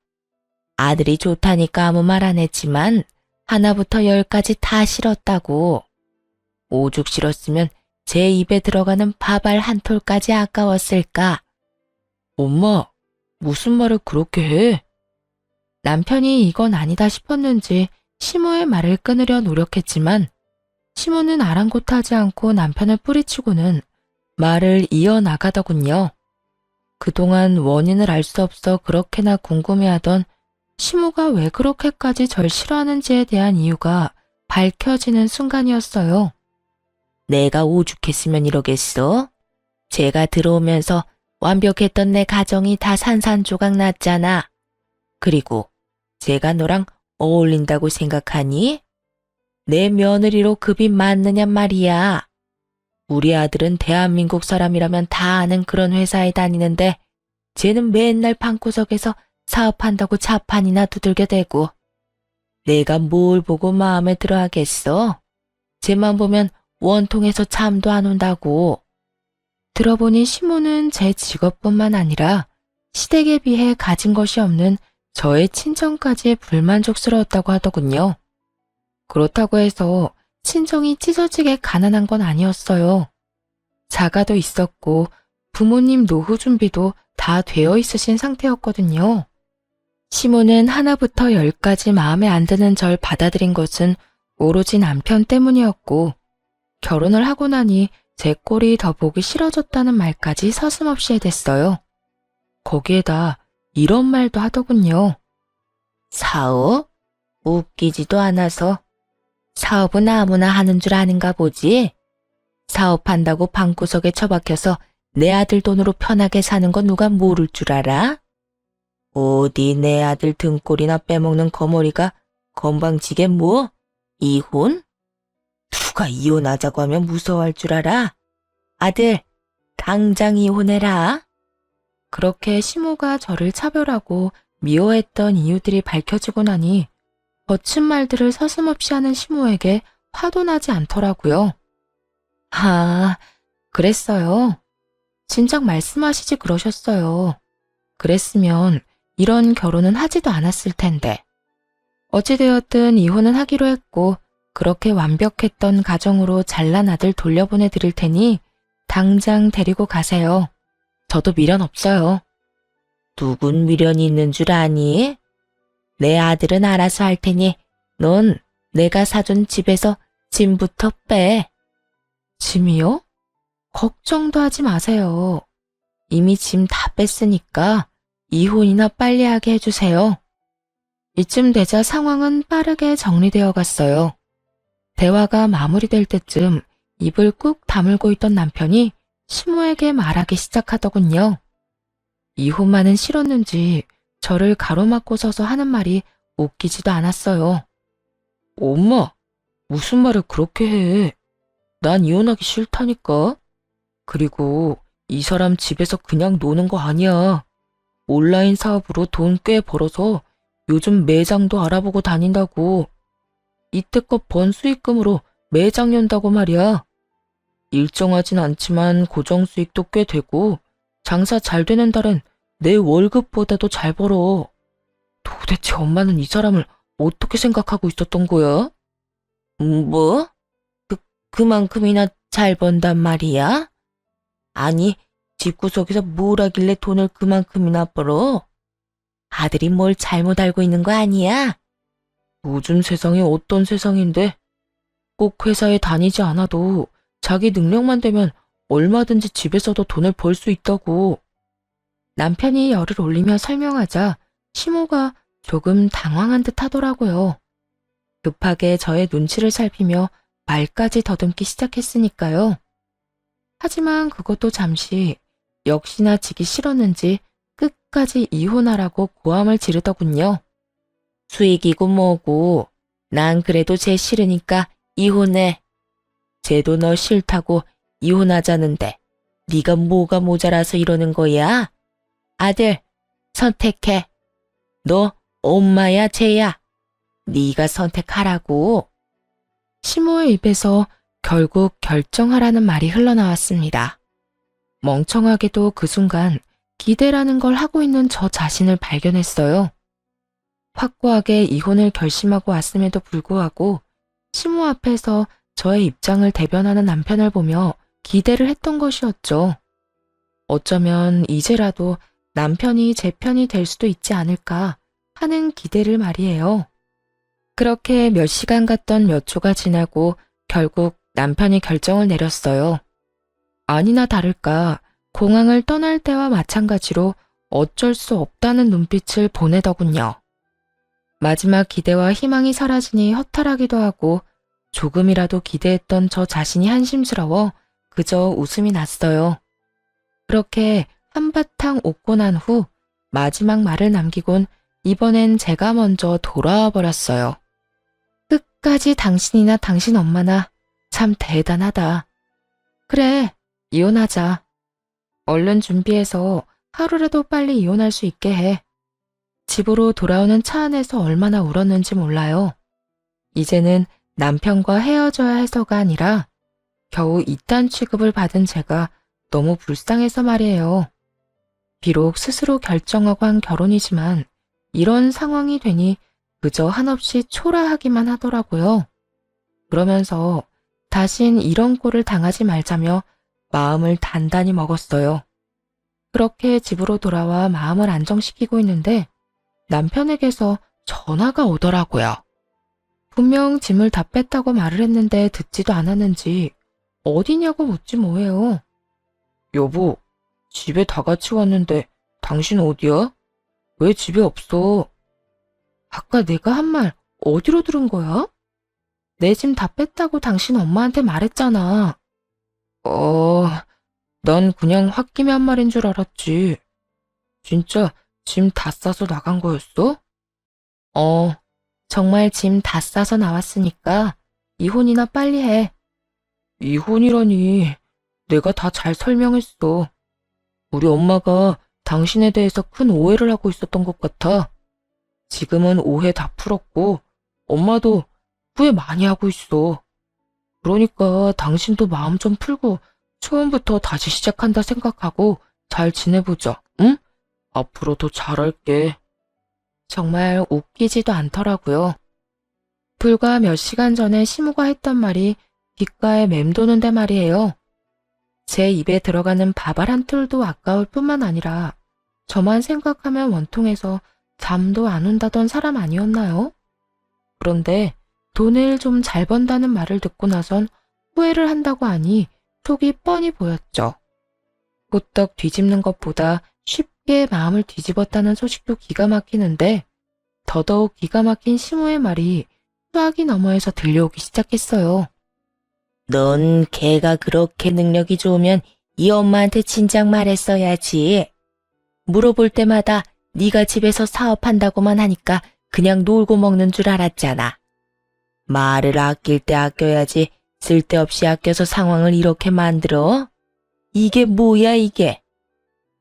아들이 좋다니까 아무 말 안 했지만 하나부터 열까지 다 싫었다고. 오죽 싫었으면 제 입에 들어가는 밥알 한 톨까지 아까웠을까. 엄마, 무슨 말을 그렇게 해? 남편이 이건 아니다 싶었는지 시모의 말을 끊으려 노력했지만 시모는 아랑곳하지 않고 남편을 뿌리치고는 말을 이어나가더군요. 그동안 원인을 알 수 없어 그렇게나 궁금해하던 시모가 왜 그렇게까지 절 싫어하는지에 대한 이유가 밝혀지는 순간이었어요. 내가 오죽했으면 이러겠어? 제가 들어오면서 완벽했던 내 가정이 다 산산조각 났잖아. 그리고 제가 너랑 어울린다고 생각하니? 내 며느리로 급이 맞느냔 말이야. 우리 아들은 대한민국 사람이라면 다 아는 그런 회사에 다니는데 쟤는 맨날 방구석에서 사업한다고 자판이나 두들겨 대고. 내가 뭘 보고 마음에 들어 하겠어? 쟤만 보면 원통에서 잠도 안 온다고. 들어보니 시모는 제 직업뿐만 아니라 시댁에 비해 가진 것이 없는 저의 친정까지 불만족스러웠다고 하더군요. 그렇다고 해서 친정이 찢어지게 가난한 건 아니었어요. 자가도 있었고 부모님 노후 준비도 다 되어 있으신 상태였거든요. 시모는 하나부터 열까지 마음에 안 드는 절 받아들인 것은 오로지 남편 때문이었고 결혼을 하고 나니 제 꼴이 더 보기 싫어졌다는 말까지 서슴없이 해댔어요. 거기에다 이런 말도 하더군요. 사업? 웃기지도 않아서. 사업은 아무나 하는 줄 아는가 보지. 사업한다고 방구석에 처박혀서 내 아들 돈으로 편하게 사는 거 누가 모를 줄 알아? 어디 내 아들 등골이나 빼먹는 거머리가 건방지게 뭐? 이혼? 누가 이혼하자고 하면 무서워할 줄 알아? 아들, 당장 이혼해라. 그렇게 시모가 저를 차별하고 미워했던 이유들이 밝혀지고 나니 거친 말들을 서슴없이 하는 시모에게 화도 나지 않더라고요. 아, 그랬어요. 진작 말씀하시지 그러셨어요. 그랬으면 이런 결혼은 하지도 않았을 텐데. 어찌되었든 이혼은 하기로 했고 그렇게 완벽했던 가정으로 잘난 아들 돌려보내 드릴 테니 당장 데리고 가세요. 저도 미련 없어요. 누군 미련이 있는 줄 아니? 내 아들은 알아서 할 테니 넌 내가 사준 집에서 짐부터 빼. 짐이요? 걱정도 하지 마세요. 이미 짐 다 뺐으니까 이혼이나 빨리 하게 해주세요. 이쯤 되자 상황은 빠르게 정리되어 갔어요. 대화가 마무리될 때쯤 입을 꾹 다물고 있던 남편이 시모에게 말하기 시작하더군요. 이혼만은 싫었는지 저를 가로막고 서서 하는 말이 웃기지도 않았어요. 엄마, 무슨 말을 그렇게 해? 난 이혼하기 싫다니까. 그리고 이 사람 집에서 그냥 노는 거 아니야. 온라인 사업으로 돈 꽤 벌어서 요즘 매장도 알아보고 다닌다고. 이때껏 번 수익금으로 매장 연다고 말이야. 일정하진 않지만 고정 수익도 꽤 되고 장사 잘 되는 달엔 내 월급보다도 잘 벌어. 도대체 엄마는 이 사람을 어떻게 생각하고 있었던 거야? 뭐? 그만큼이나 잘 번단 말이야? 아니, 집구석에서 뭘 하길래 돈을 그만큼이나 벌어? 아들이 뭘 잘못 알고 있는 거 아니야? 요즘 세상이 어떤 세상인데 꼭 회사에 다니지 않아도 자기 능력만 되면 얼마든지 집에서도 돈을 벌 수 있다고. 남편이 열을 올리며 설명하자 시모가 조금 당황한 듯 하더라고요. 급하게 저의 눈치를 살피며 말까지 더듬기 시작했으니까요. 하지만 그것도 잠시 역시나 지기 싫었는지 끝까지 이혼하라고 고함을 지르더군요. 수익이고 뭐고, 난 그래도 쟤 싫으니까 이혼해. 쟤도 너 싫다고 이혼하자는데 네가 뭐가 모자라서 이러는 거야? 아들, 선택해. 너 엄마야 쟤야. 네가 선택하라고. 시모의 입에서 결국 결정하라는 말이 흘러나왔습니다. 멍청하게도 그 순간 기대라는 걸 하고 있는 저 자신을 발견했어요. 확고하게 이혼을 결심하고 왔음에도 불구하고 시모 앞에서 저의 입장을 대변하는 남편을 보며 기대를 했던 것이었죠. 어쩌면 이제라도 남편이 제 편이 될 수도 있지 않을까 하는 기대를 말이에요. 그렇게 몇 시간 갔던 몇 초가 지나고 결국 남편이 결정을 내렸어요. 아니나 다를까 공항을 떠날 때와 마찬가지로 어쩔 수 없다는 눈빛을 보내더군요. 마지막 기대와 희망이 사라지니 허탈하기도 하고 조금이라도 기대했던 저 자신이 한심스러워 그저 웃음이 났어요. 그렇게 한바탕 웃고 난 후 마지막 말을 남기곤 이번엔 제가 먼저 돌아와 버렸어요. 끝까지 당신이나 당신 엄마나 참 대단하다. 그래, 이혼하자. 얼른 준비해서 하루라도 빨리 이혼할 수 있게 해. 집으로 돌아오는 차 안에서 얼마나 울었는지 몰라요. 이제는 남편과 헤어져야 해서가 아니라 겨우 이딴 취급을 받은 제가 너무 불쌍해서 말이에요. 비록 스스로 결정하고 한 결혼이지만 이런 상황이 되니 그저 한없이 초라하기만 하더라고요. 그러면서 다신 이런 꼴을 당하지 말자며 마음을 단단히 먹었어요. 그렇게 집으로 돌아와 마음을 안정시키고 있는데 남편에게서 전화가 오더라고요. 분명 짐을 다 뺐다고 말을 했는데 듣지도 않았는지 어디냐고 묻지 뭐해요. 여보, 집에 다 같이 왔는데 당신 어디야? 왜 집에 없어? 아까 내가 한 말 어디로 들은 거야? 내 짐 다 뺐다고 당신 엄마한테 말했잖아. 난 그냥 홧김에 한 말인 줄 알았지. 진짜 짐 다 싸서 나간 거였어? 정말 짐 다 싸서 나왔으니까 이혼이나 빨리 해. 이혼이라니, 내가 다 잘 설명했어. 우리 엄마가 당신에 대해서 큰 오해를 하고 있었던 것 같아. 지금은 오해 다 풀었고 엄마도 후회 많이 하고 있어. 그러니까 당신도 마음 좀 풀고 처음부터 다시 시작한다 생각하고 잘 지내보자, 응? 앞으로 더 잘할게. 정말 웃기지도 않더라고요. 불과 몇 시간 전에 시모가 했던 말이 귓가에 맴도는데 말이에요. 제 입에 들어가는 밥알 한 톨도 아까울 뿐만 아니라 저만 생각하면 원통해서 잠도 안 온다던 사람 아니었나요? 그런데 돈을 좀 잘 번다는 말을 듣고 나선 후회를 한다고 하니 속이 뻔히 보였죠. 호떡 뒤집는 것보다 쉽게 마음을 뒤집었다는 소식도 기가 막히는데 더더욱 기가 막힌 시모의 말이 수화기 너머에서 들려오기 시작했어요. 넌 걔가 그렇게 능력이 좋으면 이 엄마한테 진작 말했어야지. 물어볼 때마다 네가 집에서 사업한다고만 하니까 그냥 놀고 먹는 줄 알았잖아. 말을 아낄 때 아껴야지 쓸데없이 아껴서 상황을 이렇게 만들어? 이게 뭐야 이게?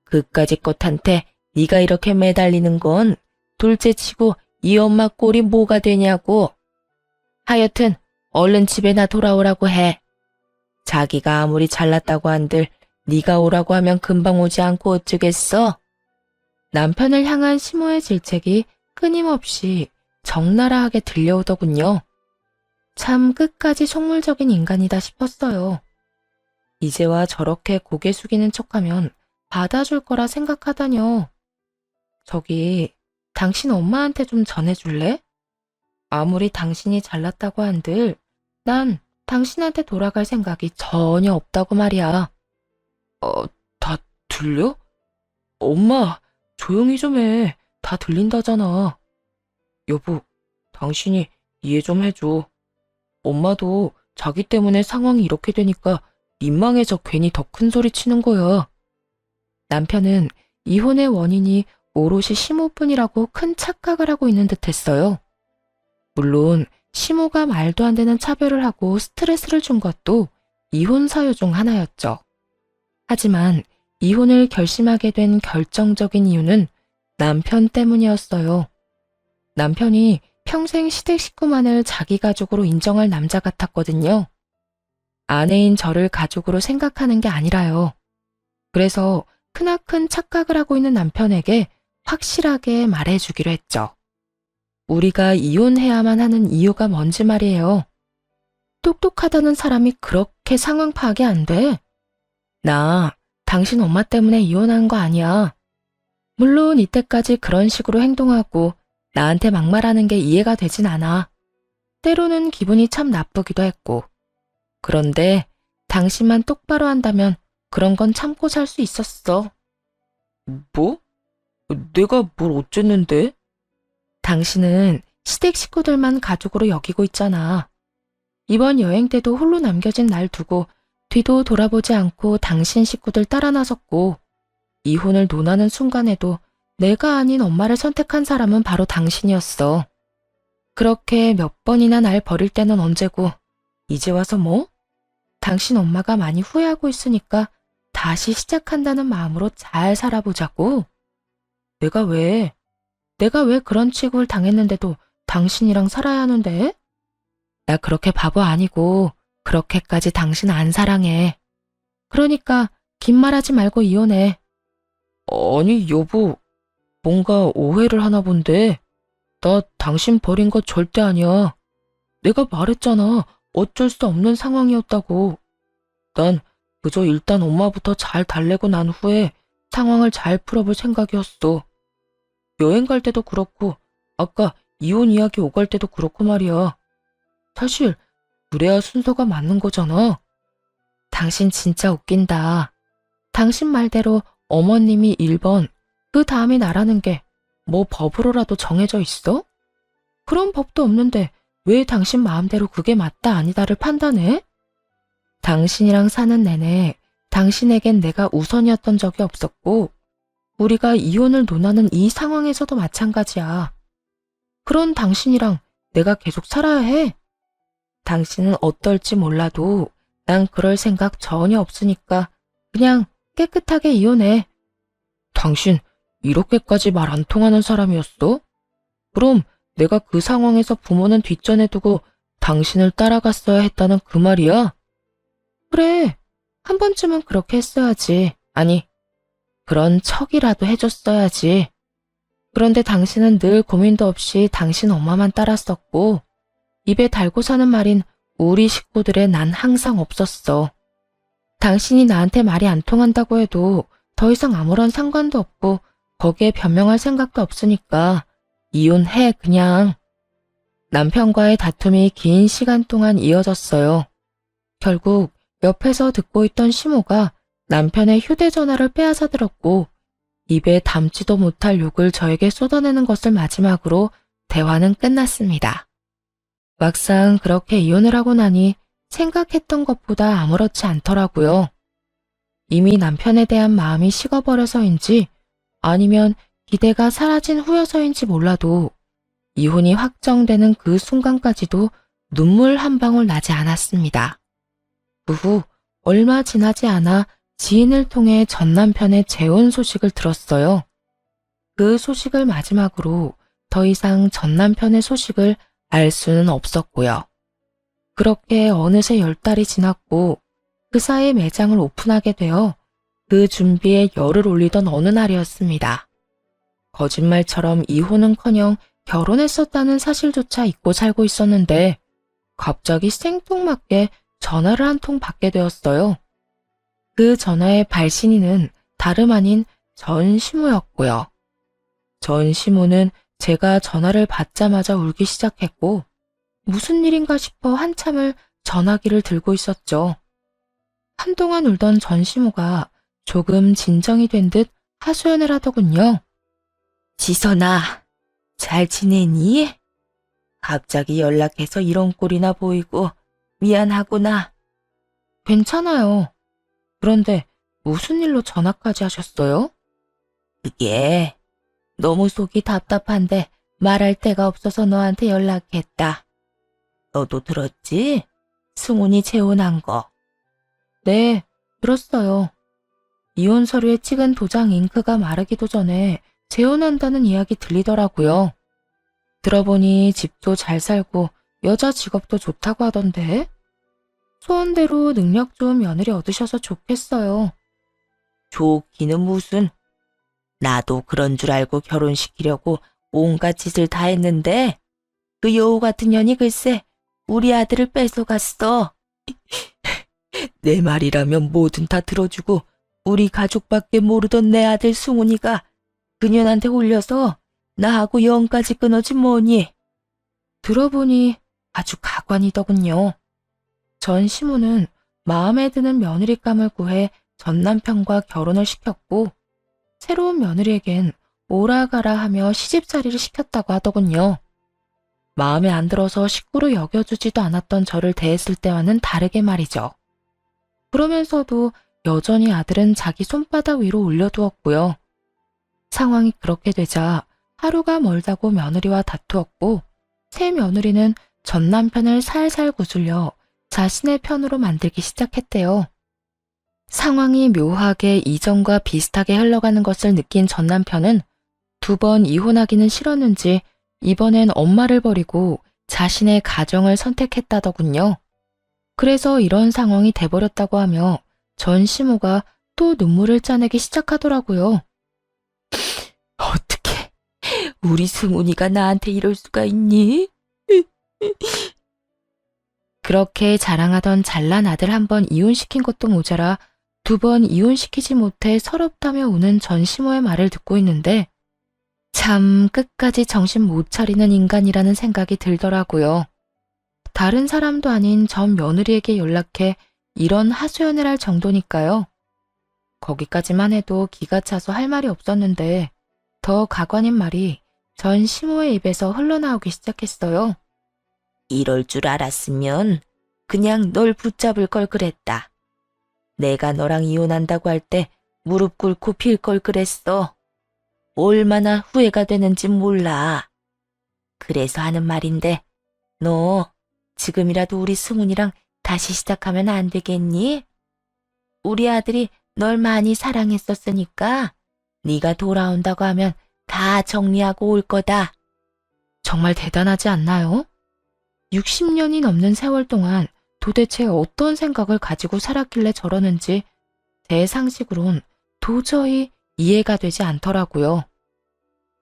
그까짓 것한테 네가 이렇게 매달리는 건 둘째치고 이 엄마 꼴이 뭐가 되냐고. 하여튼 얼른 집에나 돌아오라고 해. 자기가 아무리 잘났다고 한들 네가 오라고 하면 금방 오지 않고 어쩌겠어? 남편을 향한 시모의 질책이 끊임없이 적나라하게 들려오더군요. 참 끝까지 속물적인 인간이다 싶었어요. 이제와 저렇게 고개 숙이는 척하면 받아줄 거라 생각하다뇨. 저기, 당신 엄마한테 좀 전해줄래? 아무리 당신이 잘났다고 한들 난 당신한테 돌아갈 생각이 전혀 없다고 말이야. 다 들려? 엄마, 조용히 좀 해. 다 들린다잖아. 여보, 당신이 이해 좀 해줘. 엄마도 자기 때문에 상황이 이렇게 되니까 민망해서 괜히 더 큰 소리 치는 거야. 남편은 이혼의 원인이 오롯이 시모뿐이라고 큰 착각을 하고 있는 듯 했어요. 물론 시모가 말도 안 되는 차별을 하고 스트레스를 준 것도 이혼 사유 중 하나였죠. 하지만 이혼을 결심하게 된 결정적인 이유는 남편 때문이었어요. 남편이 평생 시댁 식구만을 자기 가족으로 인정할 남자 같았거든요. 아내인 저를 가족으로 생각하는 게 아니라요. 그래서 크나큰 착각을 하고 있는 남편에게 확실하게 말해주기로 했죠. 우리가 이혼해야만 하는 이유가 뭔지 말이에요. 똑똑하다는 사람이 그렇게 상황 파악이 안 돼. 나 당신 엄마 때문에 이혼한 거 아니야. 물론 이때까지 그런 식으로 행동하고 나한테 막말하는 게 이해가 되진 않아. 때로는 기분이 참 나쁘기도 했고. 그런데 당신만 똑바로 한다면 그런 건 참고 살 수 있었어. 뭐? 내가 뭘 어쨌는데? 당신은 시댁 식구들만 가족으로 여기고 있잖아. 이번 여행 때도 홀로 남겨진 날 두고 뒤도 돌아보지 않고 당신 식구들 따라 나섰고 이혼을 논하는 순간에도 내가 아닌 엄마를 선택한 사람은 바로 당신이었어. 그렇게 몇 번이나 날 버릴 때는 언제고 이제 와서 뭐? 당신 엄마가 많이 후회하고 있으니까 다시 시작한다는 마음으로 잘 살아보자고. 내가 왜 그런 취급을 당했는데도 당신이랑 살아야 하는데? 나 그렇게 바보 아니고 그렇게까지 당신 안 사랑해. 그러니까 긴 말하지 말고 이혼해. 아니 여보, 뭔가 오해를 하나 본데. 나 당신 버린 거 절대 아니야. 내가 말했잖아. 어쩔 수 없는 상황이었다고. 난 그저 일단 엄마부터 잘 달래고 난 후에 상황을 잘 풀어볼 생각이었어. 여행 갈 때도 그렇고 아까 이혼 이야기 오갈 때도 그렇고 말이야. 사실 그래야 순서가 맞는 거잖아. 당신 진짜 웃긴다. 당신 말대로 어머님이 1번, 그 다음이 나라는 게 뭐 법으로라도 정해져 있어? 그런 법도 없는데 왜 당신 마음대로 그게 맞다 아니다를 판단해? 당신이랑 사는 내내 당신에겐 내가 우선이었던 적이 없었고 우리가 이혼을 논하는 이 상황에서도 마찬가지야. 그런 당신이랑 내가 계속 살아야 해. 당신은 어떨지 몰라도 난 그럴 생각 전혀 없으니까 그냥 깨끗하게 이혼해. 당신 이렇게까지 말 안 통하는 사람이었어? 그럼 내가 그 상황에서 부모는 뒷전에 두고 당신을 따라갔어야 했다는 그 말이야? 그래, 한 번쯤은 그렇게 했어야지. 아니, 그런 척이라도 해줬어야지. 그런데 당신은 늘 고민도 없이 당신 엄마만 따랐었고 입에 달고 사는 말인 우리 식구들에 난 항상 없었어. 당신이 나한테 말이 안 통한다고 해도 더 이상 아무런 상관도 없고 거기에 변명할 생각도 없으니까 이혼해 그냥. 남편과의 다툼이 긴 시간 동안 이어졌어요. 결국 옆에서 듣고 있던 시모가 남편의 휴대전화를 빼앗아 들었고 입에 담지도 못할 욕을 저에게 쏟아내는 것을 마지막으로 대화는 끝났습니다. 막상 그렇게 이혼을 하고 나니 생각했던 것보다 아무렇지 않더라고요. 이미 남편에 대한 마음이 식어버려서인지 아니면 기대가 사라진 후여서인지 몰라도 이혼이 확정되는 그 순간까지도 눈물 한 방울 나지 않았습니다. 그 후 얼마 지나지 않아 지인을 통해 전 남편의 재혼 소식을 들었어요. 그 소식을 마지막으로 더 이상 전 남편의 소식을 알 수는 없었고요. 그렇게 어느새 10달이 지났고 그 사이 매장을 오픈하게 되어 그 준비에 열을 올리던 어느 날이었습니다. 거짓말처럼 이혼은커녕 결혼했었다는 사실조차 잊고 살고 있었는데 갑자기 생뚱맞게 전화를 한 통 받게 되었어요. 그 전화의 발신인은 다름 아닌 전시모였고요. 전시모는 제가 전화를 받자마자 울기 시작했고 무슨 일인가 싶어 한참을 전화기를 들고 있었죠. 한동안 울던 전시모가 조금 진정이 된 듯 하소연을 하더군요. 지선아, 잘 지내니? 갑자기 연락해서 이런 꼴이나 보이고 미안하구나. 괜찮아요. 그런데 무슨 일로 전화까지 하셨어요? 그게 너무 속이 답답한데 말할 데가 없어서 너한테 연락했다. 너도 들었지? 승훈이 재혼한 거. 네, 들었어요. 이혼 서류에 찍은 도장 잉크가 마르기도 전에 재혼한다는 이야기 들리더라고요. 들어보니 집도 잘 살고 여자 직업도 좋다고 하던데. 소원대로 능력 좋은 며느리 얻으셔서 좋겠어요. 좋기는 무슨. 나도 그런 줄 알고 결혼시키려고 온갖 짓을 다 했는데 그 여우 같은 년이 글쎄 우리 아들을 뺏어갔어. 내 말이라면 뭐든 다 들어주고 우리 가족밖에 모르던 내 아들 승훈이가 그년한테 홀려서 나하고 영까지 끊어지 뭐니. 들어보니 아주 가관이더군요. 전 시모는 마음에 드는 며느리감을 구해 전 남편과 결혼을 시켰고 새로운 며느리에겐 오라가라 하며 시집살이를 시켰다고 하더군요. 마음에 안 들어서 식구로 여겨주지도 않았던 저를 대했을 때와는 다르게 말이죠. 그러면서도 여전히 아들은 자기 손바닥 위로 올려두었고요. 상황이 그렇게 되자 하루가 멀다고 며느리와 다투었고 새 며느리는 전 남편을 살살 구슬려 자신의 편으로 만들기 시작했대요. 상황이 묘하게 이전과 비슷하게 흘러가는 것을 느낀 전 남편은 2번 이혼하기는 싫었는지 이번엔 엄마를 버리고 자신의 가정을 선택했다더군요. 그래서 이런 상황이 돼버렸다고 하며 전 시모가 또 눈물을 짜내기 시작하더라고요. 어떻게 우리 승훈이가 나한테 이럴 수가 있니? 그렇게 자랑하던 잘난 아들 한 번 이혼시킨 것도 모자라 2번 이혼시키지 못해 서럽다며 우는 전 시모의 말을 듣고 있는데 참 끝까지 정신 못 차리는 인간이라는 생각이 들더라고요. 다른 사람도 아닌 전 며느리에게 연락해 이런 하소연을 할 정도니까요. 거기까지만 해도 기가 차서 할 말이 없었는데 더 가관인 말이 전 시모의 입에서 흘러나오기 시작했어요. 이럴 줄 알았으면 그냥 널 붙잡을 걸 그랬다. 내가 너랑 이혼한다고 할 때 무릎 꿇고 빌 걸 그랬어. 얼마나 후회가 되는지 몰라. 그래서 하는 말인데 너 지금이라도 우리 승훈이랑 다시 시작하면 안 되겠니? 우리 아들이 널 많이 사랑했었으니까 네가 돌아온다고 하면 다 정리하고 올 거다. 정말 대단하지 않나요? 60년이 넘는 세월 동안 도대체 어떤 생각을 가지고 살았길래 저러는지 제 상식으론 도저히 이해가 되지 않더라고요.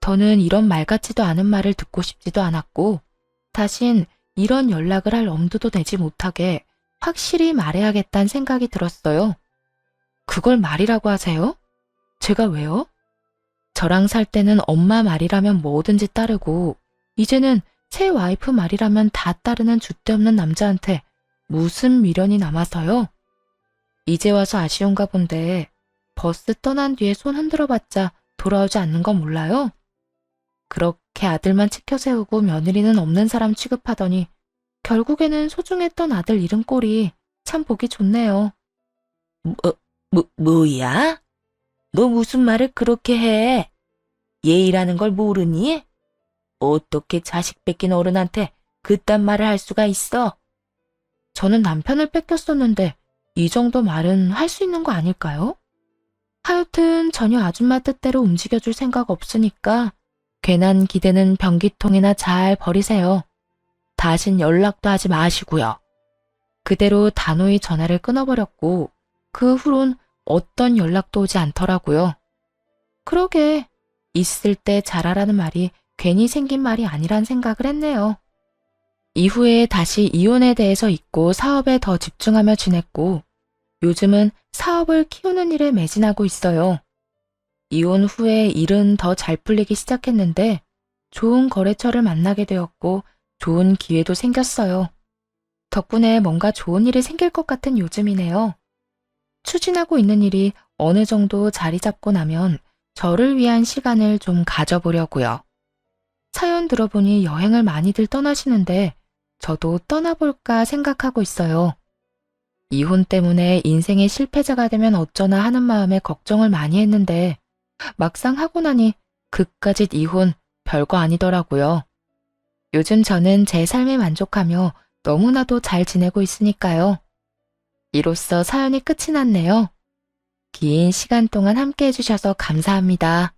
저는 이런 말 같지도 않은 말을 듣고 싶지도 않았고 다신 이런 연락을 할 엄두도 내지 못하게 확실히 말해야겠다는 생각이 들었어요. 그걸 말이라고 하세요? 제가 왜요? 저랑 살 때는 엄마 말이라면 뭐든지 따르고 이제는 새 와이프 말이라면 다 따르는 줏대없는 남자한테 무슨 미련이 남아서요? 이제 와서 아쉬운가 본데 버스 떠난 뒤에 손 흔들어봤자 돌아오지 않는 거 몰라요? 그렇게 아들만 치켜 세우고 며느리는 없는 사람 취급하더니 결국에는 소중했던 아들 잃은 꼴이 참 보기 좋네요. 뭐야? 너 무슨 말을 그렇게 해? 예의라는 걸 모르니? 어떻게 자식 뺏긴 어른한테 그딴 말을 할 수가 있어? 저는 남편을 뺏겼었는데 이 정도 말은 할 수 있는 거 아닐까요? 하여튼 전혀 아줌마 뜻대로 움직여줄 생각 없으니까 괜한 기대는 변기통이나 잘 버리세요. 다신 연락도 하지 마시고요. 그대로 단호히 전화를 끊어버렸고 그 후론 어떤 연락도 오지 않더라고요. 그러게 있을 때 잘하라는 말이 괜히 생긴 말이 아니란 생각을 했네요. 이후에 다시 이혼에 대해서 잊고 사업에 더 집중하며 지냈고 요즘은 사업을 키우는 일에 매진하고 있어요. 이혼 후에 일은 더 잘 풀리기 시작했는데 좋은 거래처를 만나게 되었고 좋은 기회도 생겼어요. 덕분에 뭔가 좋은 일이 생길 것 같은 요즘이네요. 추진하고 있는 일이 어느 정도 자리 잡고 나면 저를 위한 시간을 좀 가져보려고요. 사연 들어보니 여행을 많이들 떠나시는데 저도 떠나볼까 생각하고 있어요. 이혼 때문에 인생의 실패자가 되면 어쩌나 하는 마음에 걱정을 많이 했는데 막상 하고 나니 그까짓 이혼 별거 아니더라고요. 요즘 저는 제 삶에 만족하며 너무나도 잘 지내고 있으니까요. 이로써 사연이 끝이 났네요. 긴 시간 동안 함께 해주셔서 감사합니다.